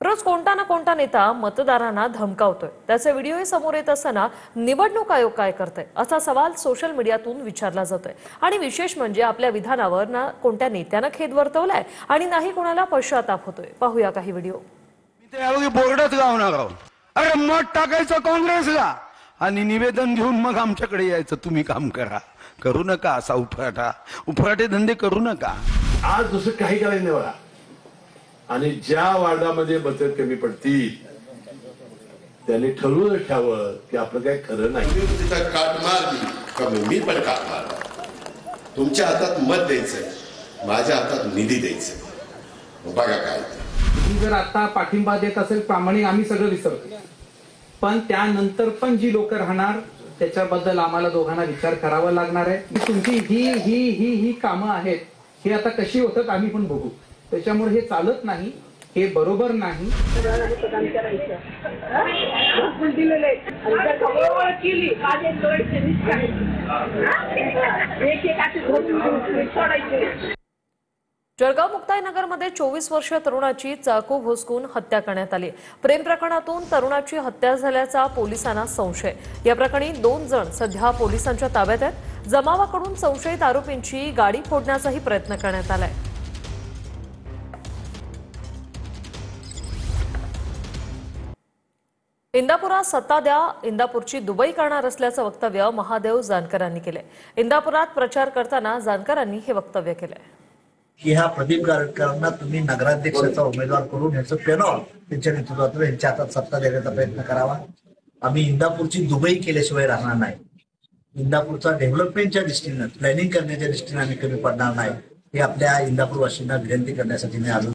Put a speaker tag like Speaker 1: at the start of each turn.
Speaker 1: रोज कोणता ना कोणता नेता मतदारांना धमकावतोय, त्याचे व्हिडिओही समोर येत असताना निवडणूक आयोग काय करतंय असा सवाल सोशल मीडियातून विचारला जातोय। आणि विशेष म्हणजे आपल्या विधानावर ना कोणत्या नेत्यानं खेद वर्तवलाय आणि नाही कोणाला पश्चाताप होतोय। पाहूया काही व्हिडिओ।
Speaker 2: मी त्यावेळी बोर्डच गावणार आहोत। अरे मत टाकायचं काँग्रेसला आणि निवेदन घेऊन मग आमच्याकडे यायचं, तुम्ही काम करू नका, असा उफराटे धंदे करू नका।
Speaker 3: आज दुसरं काही करायचं नाही बघा। आणि ज्या वार्डामध्ये बचत कमी पडतील त्यांनी ठरवून ठेवावं की आपलं काही खरं नाही।
Speaker 4: तिथं काट मारली कमी, मी पण काट मारला। तुमच्या हातात मत द्यायचंय, माझ्या हातात निधी द्यायचंय, बघा काय।
Speaker 5: तुम्ही जर आता पाठिंबा देत असेल प्रामाणिक, आम्ही सगळं विसरतो, पण त्यानंतर पण जी लोक राहणार त्याच्याबद्दल आम्हाला दोघांना विचार करावा लागणार आहे। तुमची ही ही ही ही कामं आहेत, हे आता कशी होतात आम्ही पण बघू। त्याच्यामुळे हे चालत नाही, हे बरोबर नाही।
Speaker 1: जळगाव मुक्ताईनगरमध्ये 24 वर्षीय तरुणाची चाकू भोसकून हत्या करण्यात आली। प्रेम प्रकरणातून तरुणाची हत्या झाल्याचा पोलिसांना संशय। या प्रकरणी 2 जण सध्या पोलिसांच्या ताब्यात आहेत। जमावाकडून संशयित आरोपींची गाडी फोडण्याचाही प्रयत्न करण्यात आलाय। इंदापुरात सत्ता द्या, इंदापूरची दुबई करणार असल्याचं वक्तव्य महादेव जानकरांनी केले। इंदापुरात प्रचार करताना जानकरांनी हे वक्तव्य केलंय
Speaker 6: की ह्या प्रदीप गारटकरांना तुम्ही नगराध्यक्षाचा उमेदवार करून ह्याचं पेनॉल त्यांच्या नेतृत्वात यांच्या हातात सत्ता देण्याचा प्रयत्न करावा। आम्ही इंदापूरची दुबई केल्याशिवाय राहणार नाही। इंदापूरचा डेव्हलपमेंटच्या दृष्टीनं, प्लॅनिंग करण्याच्या दृष्टीनं आम्ही कमी पडणार नाही, हे आपल्या इंदापूरवासींना विनंती करण्यासाठी मी आज